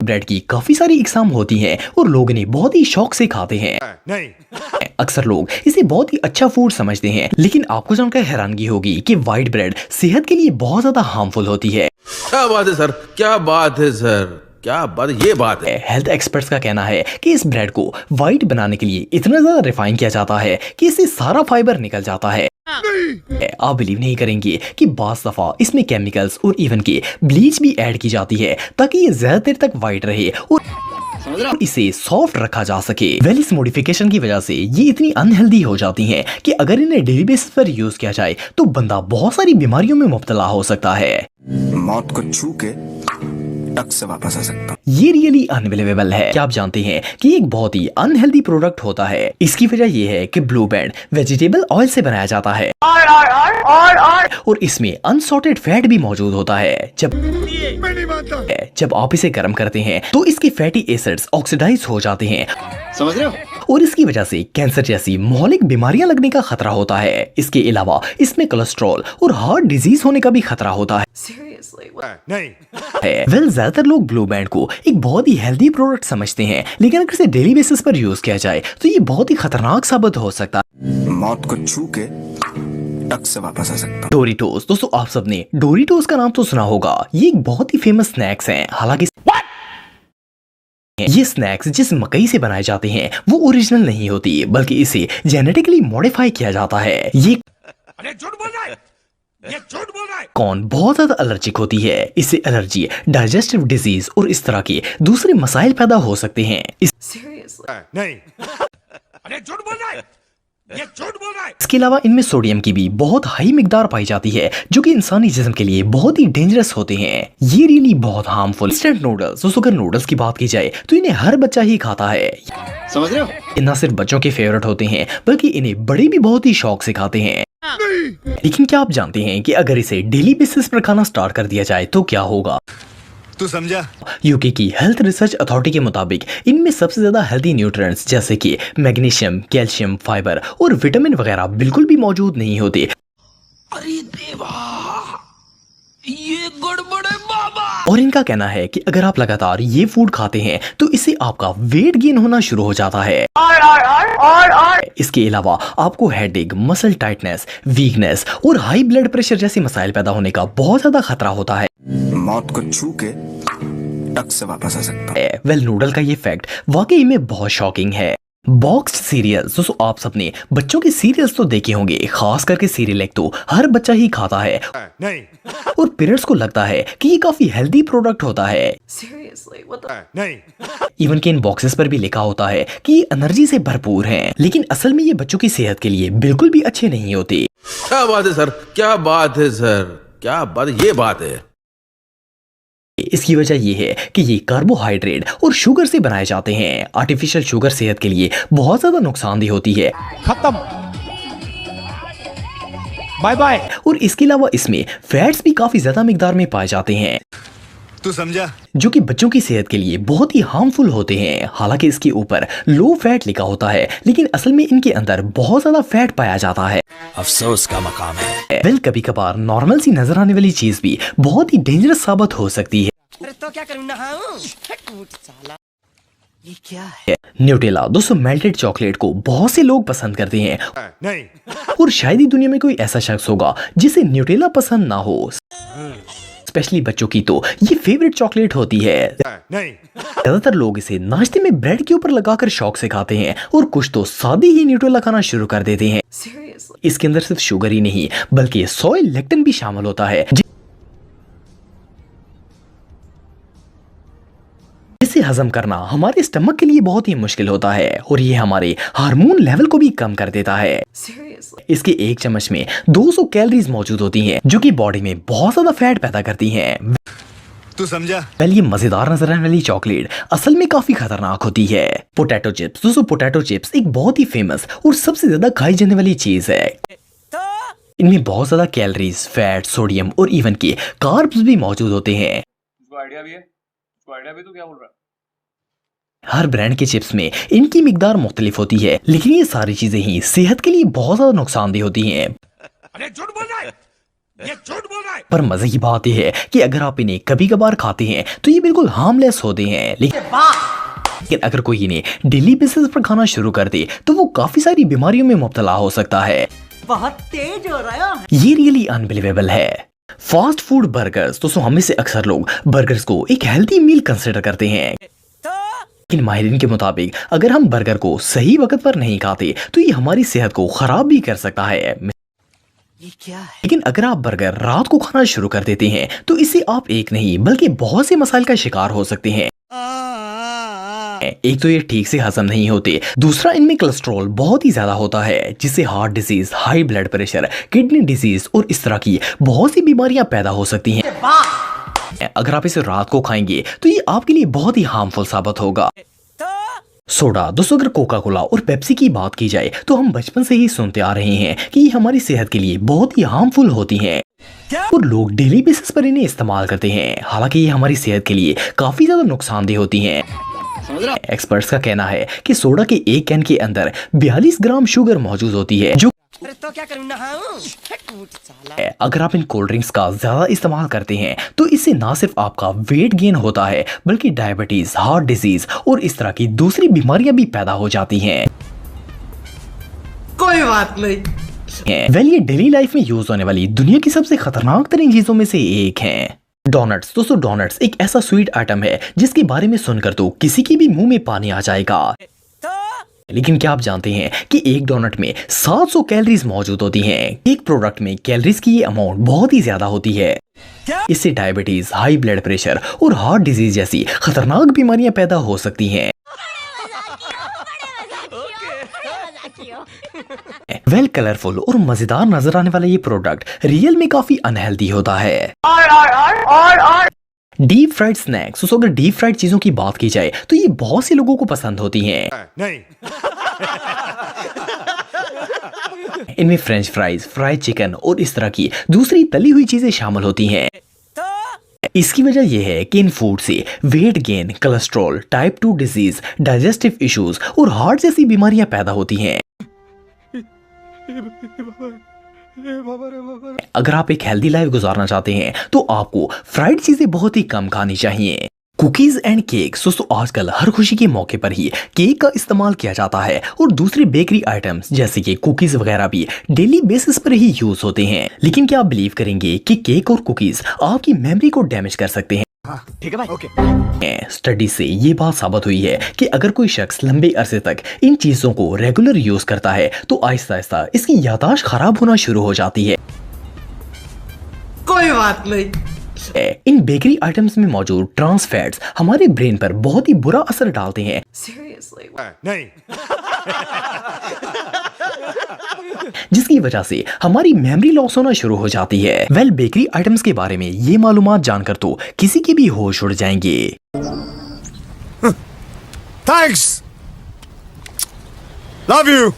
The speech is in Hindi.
ब्रेड की काफी सारी इकसाम होती हैं और लोग इन्हें बहुत ही शौक से खाते हैं। नहीं अक्सर लोग इसे बहुत ही अच्छा फूड समझते हैं, लेकिन आपको जानकर हैरानगी होगी कि व्हाइट ब्रेड सेहत के लिए बहुत ज्यादा हार्मफुल होती है। क्या बात है सर, क्या बात है सर, क्या बात, ये बात है। हेल्थ एक्सपर्ट्स का कहना है कि इस ब्रेड को व्हाइट बनाने के लिए इतना ज्यादा रिफाइन किया जाता है कि इससे सारा फाइबर निकल जाता है। आप बिलीव नहीं करेंगे कि बास दफा इसमें केमिकल्स और इवन के ब्लीच भी ऐड की जाती है ताकि ये ज्यादा देर तक व्हाइट रहे और इसे सॉफ्ट रखा जा सके। वेल इस मॉडिफिकेशन की वजह से ये इतनी अनहेल्दी हो जाती हैं कि अगर इन्हें डेली बेसिस पर यूज किया जाए तो बंदा बहुत सारी बीमारियों में मुब्तला हो सकता है। मौत को छू के टक से वापस आ सकता। ये रियली अनबिलीवेबल है। क्या आप जानते हैं कि एक बहुत ही अनहेल्दी प्रोडक्ट होता है। इसकी वजह ये है कि ब्लू बैंड वेजिटेबल ऑयल से बनाया जाता है और इसमें अनसॉर्टेड फैट भी मौजूद होता है। जब आप इसे गर्म करते हैं तो इसके फैटी एसिड्स ऑक्सीडाइज हो जाते हैं, समझ रहे हो, और इसकी वजह से कैंसर जैसी मौलिक बीमारियां लगने का खतरा होता है। इसके अलावा इसमें कोलेस्ट्रॉल और हार्ट डिजीज होने का भी खतरा होता है। वेल ज्यादातर लोग ब्लू बैंड को एक बहुत ही हेल्दी प्रोडक्ट समझते हैं, लेकिन अगर इसे डेली बेसिस पर यूज किया जाए तो ये बहुत ही खतरनाक साबित हो सकता है। मौत को छू के टक से वापस आ सकता। डोरिटोस, दोस्तों आप सबने डोरिटोस का नाम तो सुना होगा। ये एक बहुत ही फेमस स्नैक्स हैं। हालांकि ये स्नैक्स जिस मकई से बनाए जाते हैं वो ओरिजिनल नहीं होती, बल्कि इसे जेनेटिकली मॉडिफाई किया जाता है। ये झूठ बोल रहा है, ये झूठ बोल रहा है। कॉर्न बहुत ज्यादा एलर्जिक होती है। इससे एलर्जी, डाइजेस्टिव डिजीज और इस तरह के दूसरे मसाइल पैदा हो सकते हैं। नहीं, अरे झूठ बोल रहा है, ये झूठ बोल रहा है। इसके अलावा इनमें सोडियम की भी बहुत हाई मिकदार पाई जाती है, जो कि इंसानी जिस्म के लिए बहुत ही डेंजरस होते हैं। ये रियली बहुत हार्मफुल। इंस्टेंट नूडल्स, दोस्तों अगर नूडल्स की बात की जाए तो इन्हें हर बच्चा ही खाता है, समझ रहे हो। ये न सिर्फ बच्चों के फेवरेट होते हैं बल्कि इन्हें बड़े भी बहुत ही शौक से खाते हैं। लेकिन क्या आप जानते हैं कि अगर इसे डेली बेसिस पर खाना स्टार्ट कर दिया जाए तो क्या होगा? तू समझा? यूके की हेल्थ रिसर्च अथॉरिटी के मुताबिक इनमें सबसे ज्यादा हेल्दी न्यूट्रिएंट्स जैसे कि मैग्नीशियम, कैल्शियम, फाइबर और विटामिन वगैरह बिल्कुल भी मौजूद नहीं होते। अरे देवा, ये गड़बड़ है बाबा। और इनका कहना है कि अगर आप लगातार ये फूड खाते हैं तो इससे आपका वेट गेन होना शुरू हो जाता है। इसके अलावा आपको हेडेक, मसल टाइटनेस, वीकनेस और हाई ब्लड प्रेशर जैसे मसाइल पैदा होने का बहुत ज्यादा खतरा होता है। मौत को छू के टक से वापस आ सकता। वेल नूडल का ये फैक्ट वाकई में बहुत शॉकिंग है। बॉक्स्ड सीरियल्स, दोस्तों आप सबने बच्चों के सीरियल्स तो देखे होंगे, खास करके सीरियल एक तो हर बच्चा ही खाता है। नहीं, और पेरेंट्स को लगता है कि ये काफी हेल्दी प्रोडक्ट होता है। नहीं, इवन के इन बॉक्सेस पर भी लिखा होता है कि ये एनर्जी से भरपूर हैं, लेकिन असल में ये बच्चों की सेहत के लिए बिल्कुल भी अच्छे नहीं होते। क्या बात है सर, क्या बात है सर, क्या बात, ये बात है। इसकी वजह यह है कि ये कार्बोहाइड्रेट और शुगर से बनाए जाते हैं। आर्टिफिशियल शुगर सेहत के लिए बहुत ज्यादा नुकसानदेह होती है। खत्म, बाय बाय। और इसके अलावा इसमें फैट्स भी काफी ज्यादा मिकदार में पाए जाते हैं, तू समझा, जो कि बच्चों की सेहत के लिए बहुत ही हार्मफुल होते हैं। हालांकि इसके ऊपर लो फैट लिखा होता है, लेकिन असल में इनके अंदर बहुत ज्यादा फैट पाया जाता है। अफसोस का मकाम है। वेल कभी कभार नॉर्मल सी नजर आने वाली चीज भी बहुत ही डेंजरस साबित हो सकती है। अरे तो क्या करूं, नहाऊं? साला ये क्या है? न्यूटेला, दोस्तों मेल्टेड चॉकलेट को बहुत से लोग पसंद करते हैं। नहीं, और शायद ही दुनिया में कोई ऐसा शख्स होगा जिसे न्यूटेला पसंद ना हो। स्पेशली बच्चों की तो ये फेवरेट चॉकलेट होती है। नहीं, ज्यादातर लोग इसे नाश्ते में ब्रेड के ऊपर लगाकर शौक से खाते हैं और कुछ तो सादे ही न्यूटेला खाना शुरू कर देते हैं। इसके अंदर सिर्फ शुगर ही नहीं बल्कि सोय लेक्टिन भी शामिल होता है, जिसे हजम करना हमारे स्टमक के लिए बहुत ही मुश्किल होता है और ये हमारे हार्मोन लेवल को भी कम कर देता है। इसके एक चम्मच में 200 कैलोरीज मौजूद होती हैं, जो कि बॉडी में बहुत ज्यादा फैट पैदा करती हैं। तू समझा? पहले ये मजेदार नजर आने वाली चॉकलेट असल में काफी खतरनाक होती है। पोटैटो चिप्स, दोस्तों पोटैटो चिप्स एक बहुत ही फेमस और सबसे ज्यादा खाई जाने वाली चीज है। इनमें बहुत ज्यादा कैलोरीज, फैट, सोडियम और इवन के कार्ब्स भी मौजूद होते हैं। आइडिया भी है, आइडिया भी, तो क्या बोल रहा है? हर ब्रांड के चिप्स में इनकी मिकदार मुख्तलिफ होती है, लेकिन ये सारी चीजें ही सेहत के लिए बहुत ज्यादा नुकसानदेह होती हैं। अरे झूठ बोल रहा है, ये झूठ बोल रहा है। पर मजे की बात यह है कि अगर आप इन्हें कभी कभार खाते हैं तो ये बिल्कुल हार्मलेस होते हैं, लेकिन अगर कोई इन्हें डेली बेसिस पर खाना शुरू कर दे तो वो काफी सारी बीमारियों में मुब्तला हो सकता है। बहुत तेज हो रहा है। ये रियली अनबिलीवेबल है। फास्ट फूड बर्गर्स, दोस्तों हम में से अक्सर लोग बर्गर्स को एक हेल्दी मील कंसिडर करते हैं, लेकिन माहिरीन के मुताबिक अगर हम बर्गर को सही वक्त पर नहीं खाते तो ये हमारी सेहत को खराब भी कर सकता है। ये क्या है? लेकिन अगर आप बर्गर रात को खाना शुरू कर देते हैं तो इससे आप एक नहीं बल्कि बहुत से मसाइल का शिकार हो सकते हैं। एक तो ये ठीक से हजम नहीं होते, दूसरा इनमें कोलेस्ट्रॉल बहुत ही ज्यादा होता है जिससे heart disease, high blood pressure, kidney disease और इस तरह की बहुत सी बीमारियां पैदा हो सकती हैं। अगर आप इसे रात को खाएंगे तो ये आपके लिए बहुत ही हार्मफुल साबित होगा। सोडा, दोस्तों अगर कोका कोला और पेप्सी की बात की जाए तो हम बचपन से ही सुनते आ रहे हैं कि ये हमारी सेहत के लिए बहुत ही हार्मफुल होती हैं और लोग डेली बेसिस पर इन्हें इस्तेमाल करते हैं। हालांकि ये हमारी सेहत के लिए काफी ज्यादा नुकसानदेह होती हैं। एक्सपर्ट्स का कहना है कि सोडा के एक कैन के अंदर 42 ग्राम शुगर मौजूद होती है, जो अरे तो क्या करूं, नहाऊं? साला। अगर आप इन कोल्ड ड्रिंक्स का ज्यादा इस्तेमाल करते हैं तो इससे ना सिर्फ आपका वेट गेन होता है बल्कि डायबिटीज, हार्ट डिजीज और इस तरह की दूसरी बीमारियां भी पैदा हो जाती हैं। कोई बात नहीं। वेल ये डेली लाइफ में यूज होने वाली दुनिया की सबसे खतरनाक तरीन चीजों में से एक है डोनट्स। दोस्तों डोनट्स एक ऐसा स्वीट आइटम है जिसके बारे में सुनकर तो किसी के भी मुंह में पानी आ जाएगा। लेकिन क्या आप जानते हैं कि एक डोनट में 700 कैलोरीज मौजूद होती हैं। एक प्रोडक्ट में कैलोरीज की ये अमाउंट बहुत ही ज्यादा होती है। इससे डायबिटीज, हाई ब्लड प्रेशर और हार्ट डिजीज जैसी खतरनाक बीमारियां पैदा हो सकती हैं। वेल कलरफुल और मजेदार नजर आने वाला ये प्रोडक्ट रियल में काफी अनहेल्दी होता है। डीप फ्राइड स्नैक्स, तो अगर डीप फ्राइड चीजों की बात की जाए तो ये बहुत से लोगों को पसंद होती हैं। नहीं। इनमें फ्रेंच फ्राइज, फ्राइड चिकन और इस तरह की दूसरी तली हुई चीजें शामिल होती हैं। इसकी वजह यह है कि इन फूड से weight gain, cholesterol, type 2 disease, digestive issues और हार्ट जैसी बीमारियां पैदा होती हैं। अगर आप एक हेल्दी लाइफ गुजारना चाहते हैं तो आपको फ्राइड चीजें बहुत ही कम खानी चाहिए। कुकीज एंड केक्स, दोस्तों आजकल हर खुशी के मौके पर ही केक का इस्तेमाल किया जाता है और दूसरे बेकरी आइटम्स जैसे कि कुकीज वगैरह भी डेली बेसिस पर ही यूज होते हैं। लेकिन क्या आप बिलीव करेंगे कि केक और कुकीज आपकी मेमोरी को डैमेज कर सकते हैं? ठीक है भाई, ओके। स्टडी से ये बात साबित हुई है कि अगर कोई शख्स लंबे अरसे तक इन चीजों को रेगुलर यूज करता है तो आहिस्ता आहिस्ता इसकी याददाश्त खराब होना शुरू हो जाती है। कोई बात नहीं। इन बेकरी आइटम्स में मौजूद ट्रांस फैट्स हमारे ब्रेन पर बहुत ही बुरा असर डालते हैं। Seriously? नहीं। जिसकी वजह से हमारी मेमोरी लॉस होना शुरू हो जाती है। वेल बेकरी आइटम्स के बारे में ये मालूमात जानकर तो किसी के भी होश उड़ जाएंगे। थैंक्स। Love you.